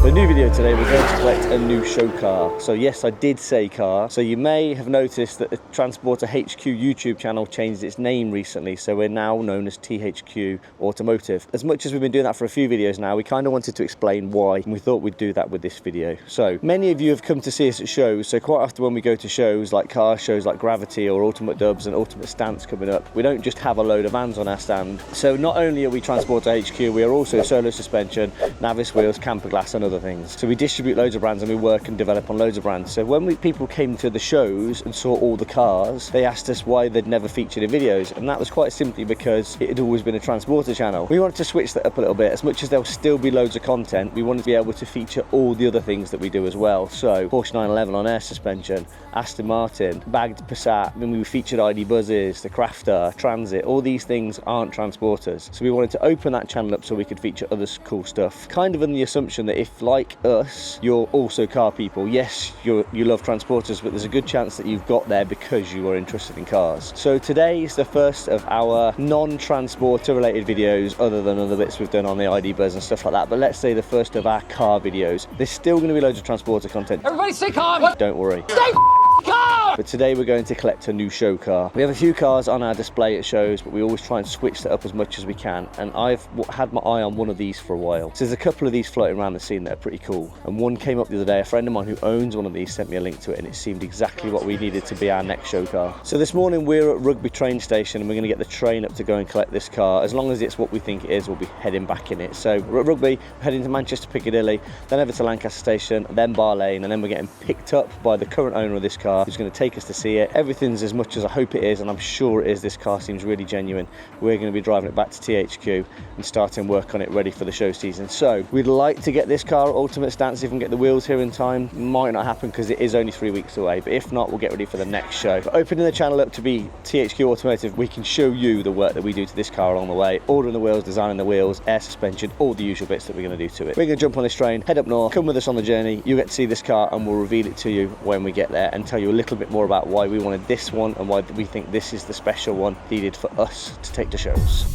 The new video today, we're going to collect a new show car. So yes, I did say car. So you may have noticed that the Transporter HQ YouTube channel changed its name recently. So we're now known as THQ Automotive. As much as we've been doing that for a few videos now, we kind of wanted to explain why, and we thought we'd do that with this video. So many of you have come to see us at shows. So quite often when we go to shows like car shows like Gravity or Ultimate Dubs and Ultimate Stance coming up, we don't just have a load of vans on our stand. So not only are we Transporter HQ, we are also Solo Suspension, Navis Wheels, Camper Glass and other things. So we distribute loads of brands and we work and develop on loads of brands. So when people came to the shows and saw all the cars, they asked us why they'd never featured in videos, and that was quite simply because it had always been a Transporter channel. We wanted to switch that up a little bit. As much as there'll still be loads of content, we wanted to be able to feature all the other things that we do as well. So Porsche 911 on air suspension, Aston Martin, bagged Passat, then we featured ID Buzzes, the Crafter, Transit. All these things aren't Transporters. So we wanted to open that channel up so we could feature other cool stuff. Kind of in the assumption that if, like us, you're also car people, yes, you love Transporters, but there's a good chance that you've got there because you are interested in cars. So today is the first of our non-Transporter related videos, other than other bits we've done on the ID Buzz and stuff like that, but let's say the first of our car videos. There's still going to be loads of Transporter content. Everybody stay calm! Don't worry. Stay calm! But today we're going to collect a new show car. We have a few cars on our display at shows, but we always try and switch that up as much as we can, and I've had my eye on one of these for a while. So there's a couple of these floating around the scene that are pretty cool, and one came up the other day. A friend of mine who owns one of these sent me a link to it, and it seemed exactly what we needed to be our next show car. So this morning we're at Rugby train station and we're going to get the train up to go and collect this car. As long as it's what we think it is, we'll be heading back in it. So we're at Rugby, we're heading to Manchester Piccadilly, then over to Lancaster station, then Bar Lane, and then we're getting picked up by the current owner of this car, who's going to take us to see it. Everything's as much as I hope it is, and I'm sure it is. This car seems really genuine. We're going to be driving it back to THQ and starting work on it ready for the show season. So we'd like to get this car at Ultimate Stance if we can get the wheels here in time. Might not happen because it is only 3 weeks away, but if not, we'll get ready for the next show. But opening the channel up to be THQ Automotive, we can show you the work that we do to this car along the way, ordering the wheels, designing the wheels, air suspension, all the usual bits that we're going to do to it. We're going to jump on this train, head up north, come with us on the journey. You get to see this car and we'll reveal it to you when we get there and tell you a little bit more about why we wanted this one and why we think this is the special one needed for us to take to shows.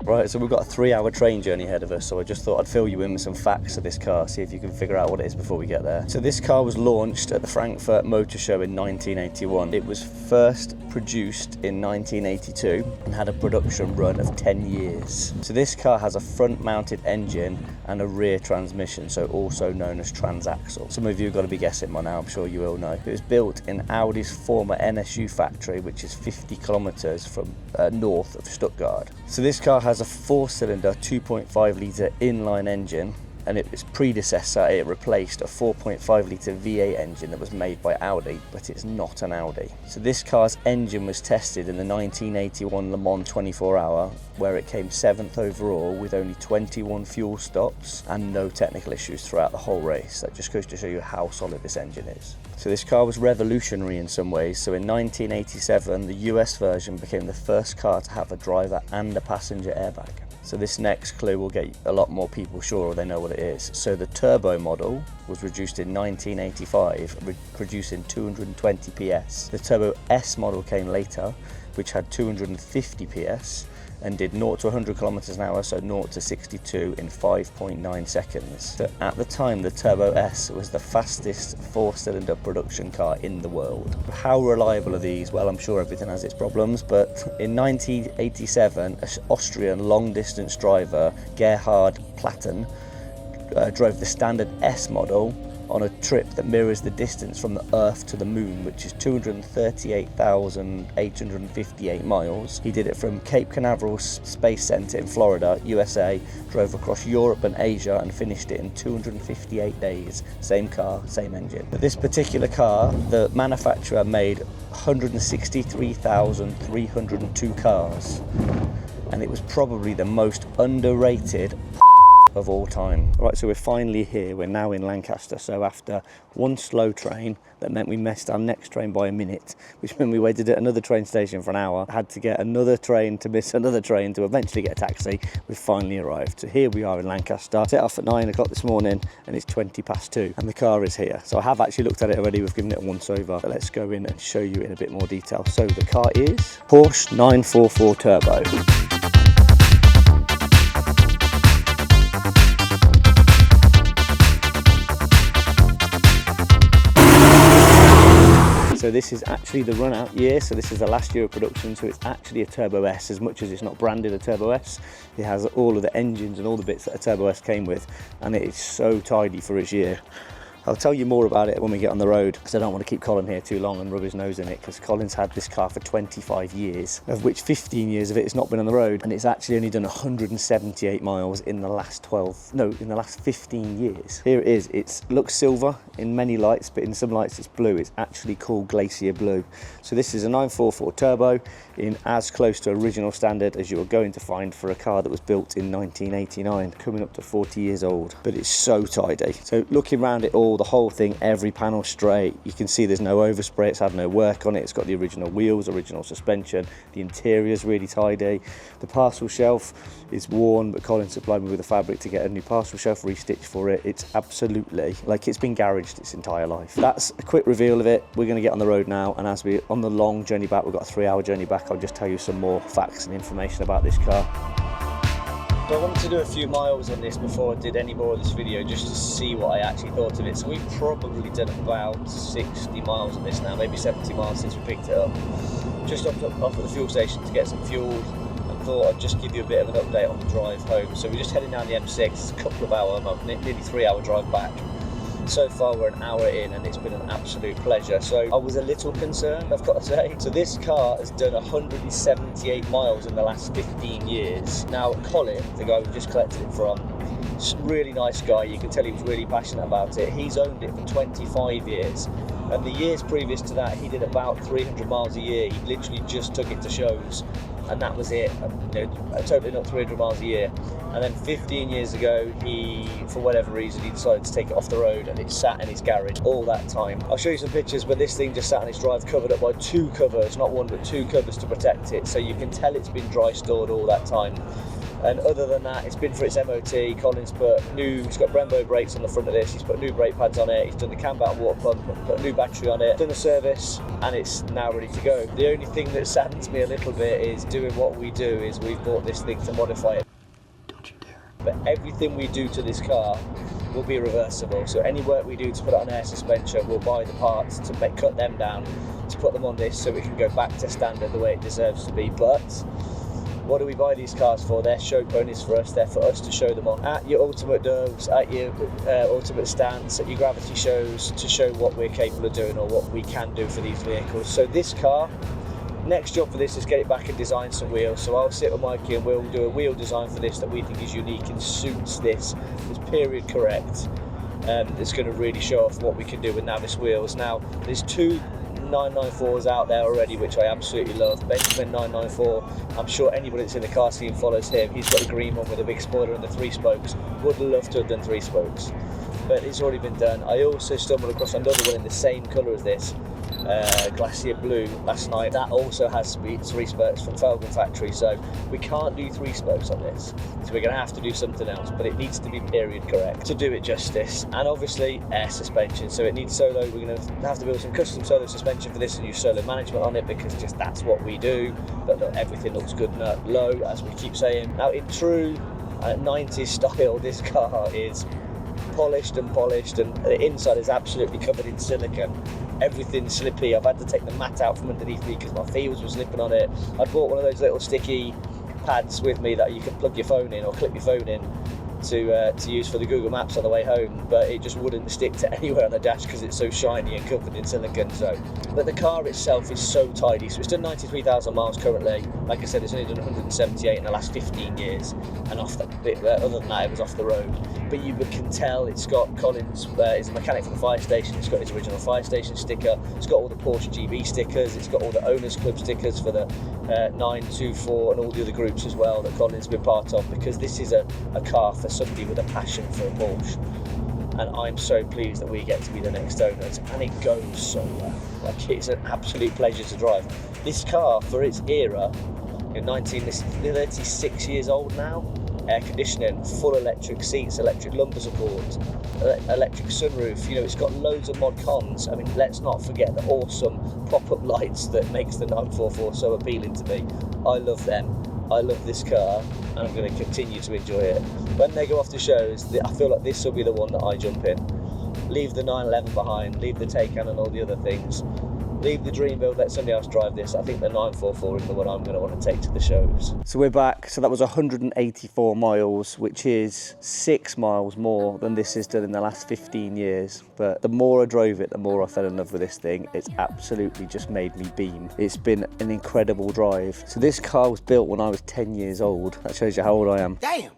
Right, so we've got a 3-hour train journey ahead of us, so I just thought I'd fill you in with some facts of this car, see if you can figure out what it is before we get there. So this car was launched at the Frankfurt Motor Show in 1981. It was first produced in 1982 and had a production run of 10 years. So this car has a front-mounted engine and a rear transmission, so also known as transaxle. Some of you have got to be guessing by now, I'm sure you all know. It was built in Audi's former NSU factory, which is 50 kilometers from north of Stuttgart. So this car has a 4-cylinder 2.5 litre inline engine, and its predecessor, it replaced a 4.5 litre V8 engine that was made by Audi, but it's not an Audi. So this car's engine was tested in the 1981 Le Mans 24 Hour, where it came 7th overall with only 21 fuel stops and no technical issues throughout the whole race. That just goes to show you how solid this engine is. So this car was revolutionary in some ways. So in 1987, the US version became the first car to have a driver and a passenger airbag. So this next clue will get a lot more people sure they know what it is. So the turbo model was reduced in 1985, producing 220 PS. The Turbo S model came later, which had 250 PS and did 0 to 100 kilometers an hour, so 0 to 62 in 5.9 seconds. So at the time, the Turbo S was the fastest 4-cylinder production car in the world. How reliable are these? Well, I'm sure everything has its problems, but in 1987, an Austrian long-distance driver, Gerhard Platten, drove the standard S model on a trip that mirrors the distance from the Earth to the Moon, which is 238,858 miles. He did it from Cape Canaveral Space Center in Florida, USA, drove across Europe and Asia and finished it in 258 days. Same car, same engine. But this particular car, the manufacturer made 163,302 cars, and it was probably the most underrated of all time. Right, so we're finally here. We're now in Lancaster. So after one slow train that meant we missed our next train by a minute, which meant we waited at another train station for an hour, had to get another train to miss another train to eventually get a taxi. We've finally arrived. So here we are in Lancaster. Set off at 9 o'clock this morning and it's 20 past 2 and the car is here. So I have actually looked at it already. We've given it a once over. But let's go in and show you in a bit more detail. So the car is Porsche 944 Turbo. So this is actually the run out year, so this is the last year of production, so it's actually a Turbo S. As much as it's not branded a Turbo S, it has all of the engines and all the bits that a Turbo S came with, and it is so tidy for its year. I'll tell you more about it when we get on the road, because I don't want to keep Colin here too long and rub his nose in it, because Colin's had this car for 25 years, of which 15 years of it has not been on the road, and it's actually only done 178 miles in the last 15 years. Here it is. It looks silver in many lights, but in some lights it's blue. It's actually called Glacier Blue. So this is a 944 Turbo in as close to original standard as you are going to find for a car that was built in 1989, coming up to 40 years old. But it's so tidy. So looking around it all, the whole thing, every panel straight. You can see there's no overspray, it's had no work on it. It's got the original wheels, original suspension. The interior's really tidy. The parcel shelf is worn, but Colin supplied me with the fabric to get a new parcel shelf restitched for it. It's absolutely like it's been garaged its entire life. That's a quick reveal of it. We're going to get on the road now, and as we're on the long journey back, we've got a 3-hour journey back, I'll just tell you some more facts and information about this car. So I wanted to do a few miles on this before I did any more of this video, just to see what I actually thought of it. So we've probably done about 60 miles on this now, maybe 70 miles since we picked it up. Just off at the fuel station to get some fuel, and thought I'd just give you a bit of an update on the drive home. So we're just heading down the M6, it's a couple of hours, nearly 3-hour drive back. So far we're an hour in and it's been an absolute pleasure. So I was a little concerned, I've got to say. So this car has done 178 miles in the last 15 years. Now Colin, the guy we just collected it from, really nice guy, you can tell he was really passionate about it. He's owned it for 25 years. And the years previous to that, he did about 300 miles a year. He literally just took it to shows, and that was it. Totally not 300 miles a year. And then 15 years ago, he, for whatever reason, he decided to take it off the road, and it sat in his garage all that time. I'll show you some pictures, but this thing just sat on its drive, covered up by 2 covers, not one, but 2 covers to protect it. So you can tell it's been dry stored all that time. And other than that, it's been for its MOT. Colin's he's got Brembo brakes on the front of this, he's put new brake pads on it, he's done the cam out water pump, put a new battery on it, done a service, and it's now ready to go. The only thing that saddens me a little bit is doing what we do is we've bought this thing to modify it. Don't you dare. But everything we do to this car will be reversible. So any work we do to put it on air suspension, we'll buy the parts to cut them down, to put them on this so we can go back to standard the way it deserves to be. But what do we buy these cars for? They're show ponies for us. They're for us to show them on at your ultimate doves, at your ultimate stance, at your gravity shows, to show what we're capable of doing or what we can do for these vehicles. So this car, next job for this is get it back and design some wheels. So I'll sit with Mikey and we'll do a wheel design for this that we think is unique and suits this. It's period correct. It's going to really show off what we can do with Navis wheels. Now, there's 2 994s out there already, which I absolutely love. Benjamin 994, I'm sure anybody that's in the car scene follows him. He's got a green one with a big spoiler and the 3 spokes. Would love to have done 3 spokes, but it's already been done. I also stumbled across another one in the same colour as this, Glacier Blue, last night. That also has 3 spokes from Felgen factory, so we can't do 3 spokes on this, so we're going to have to do something else, but it needs to be period correct to do it justice. And obviously air suspension, so it needs solo. We're going to have to build some custom solo suspension for this and use solo management on it, because just that's what we do. But look, everything looks good low, as we keep saying. Now in true 90s style, this car is polished, and the inside is absolutely covered in silicone. Everything's slippy. I've had to take the mat out from underneath me because my feels were slipping on it. I bought one of those little sticky pads with me that you can plug your phone in or clip your phone in to use for the Google Maps on the way home, but it just wouldn't stick to anywhere on the dash because it's so shiny and covered in silicone. But the car itself is so tidy. So it's done 93,000 miles currently. Like I said, it's only done 178 in the last 15 years, and off the bit other than that, it was off the road. But you can tell it's got Colin's, is a mechanic for the fire station. It's got his original fire station sticker. It's got all the Porsche GB stickers. It's got all the Owners Club stickers for the 924 and all the other groups as well that Colin's been part of, because this is a car for somebody with a passion for a Porsche. And I'm so pleased that we get to be the next owners, and it goes so well. Like, it's an absolute pleasure to drive. This car, for its era, in 36 years old now, air conditioning, full electric seats, electric lumbar support, electric sunroof, you know, it's got loads of mod cons. I mean, let's not forget the awesome pop-up lights that makes the 944 so appealing to me. I love them. I love this car, and I'm going to continue to enjoy it. When they go off to shows, I feel like this will be the one that I jump in. Leave the 911 behind, leave the Taycan and all the other things. Leave the dream build, let somebody else drive this. I think the 944 is the one I'm going to want to take to the shows. So we're back. So that was 184 miles, which is 6 miles more than this has done in the last 15 years. But the more I drove it, the more I fell in love with this thing. It's absolutely just made me beam. It's been an incredible drive. So this car was built when I was 10 years old. That shows you how old I am. Damn!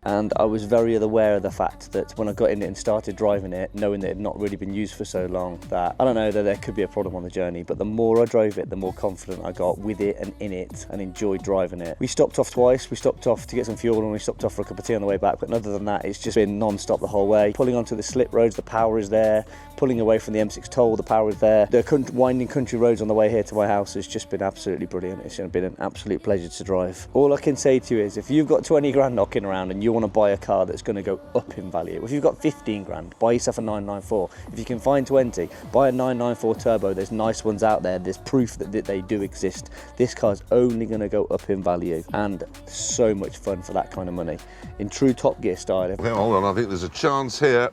And I was very aware of the fact that when I got in it and started driving it, knowing that it had not really been used for so long, that I don't know, that there could be a problem on the journey. But the more I drove it, the more confident I got with it and in it, and enjoyed driving it. We stopped off twice. We stopped off to get some fuel, and we stopped off for a cup of tea on the way back. But other than that, it's just been non-stop the whole way. Pulling onto the slip roads, the power is there. Pulling away from the M6 toll, the power is there. The winding country roads on the way here to my house has just been absolutely brilliant. It's been an absolute pleasure to drive. All I can say to you is, if you've got 20 grand knocking around and you want to buy a car that's going to go up in value, if you've got 15 grand, buy yourself a 994. If you can find 20, buy a 994 turbo. There's nice ones out there. There's proof that they do exist. This car's only going to go up in value, and so much fun for that kind of money. In true Top Gear style. Okay, hold on, I think there's a chance here.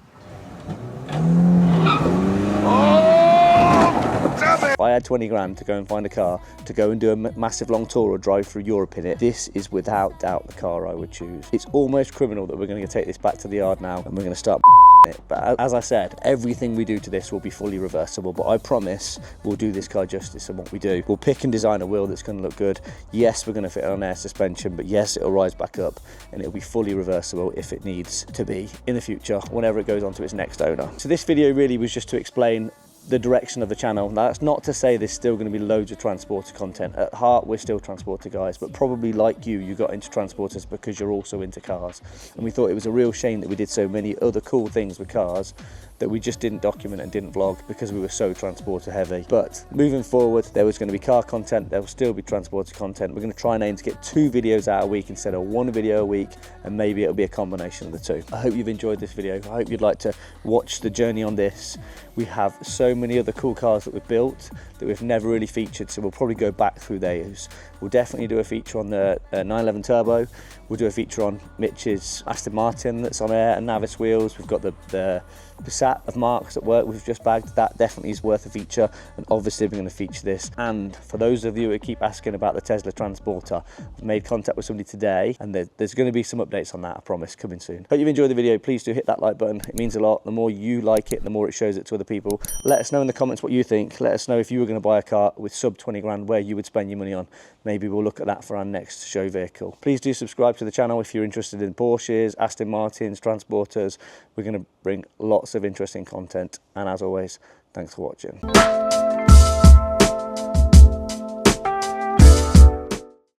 If I had 20 grand to go and find a car, to go and do a massive long tour or drive through Europe in it, this is without doubt the car I would choose. It's almost criminal that we're going to take this back to the yard now and we're going to start it. But as I said, everything we do to this will be fully reversible, but I promise we'll do this car justice in what we do. We'll pick and design a wheel that's going to look good. Yes, we're going to fit it on air suspension, but yes, it'll rise back up and it'll be fully reversible if it needs to be in the future, whenever it goes on to its next owner. So this video really was just to explain the direction of the channel. Now, that's not to say there's still going to be loads of transporter content. At heart, we're still transporter guys, but probably like you got into transporters because you're also into cars. And we thought it was a real shame that we did so many other cool things with cars that we just didn't document and didn't vlog because we were so transporter heavy. But moving forward, there was going to be car content, there will still be transporter content. We're going to try and aim to get 2 videos out a week instead of 1 video a week, and maybe it'll be a combination of the 2. I hope you've enjoyed this video. I hope you'd like to watch the journey on this. We have so many other cool cars that we've built that we've never really featured, so we'll probably go back through those. We'll definitely do a feature on the 911 Turbo. We'll do a feature on Mitch's Aston Martin that's on air and Navis wheels. We've got the Passat of Mark's at work we've just bagged. That definitely is worth a feature, and obviously we're going to feature this. And for those of you who keep asking about the Tesla Transporter, I've made contact with somebody today, and there's going to be some updates on that, I promise, coming soon. Hope you've enjoyed the video. Please do hit that like button. It means a lot. The more you like it, the more it shows it to other people. Let us know in the comments what you think. Let us know if you were going to buy a car with sub 20 grand, where you would spend your money on. Maybe we'll look at that for our next show vehicle. Please do subscribe to the channel if you're interested in Porsches, Aston Martins, transporters. We're going to bring lots of interesting content, and as always, thanks for watching.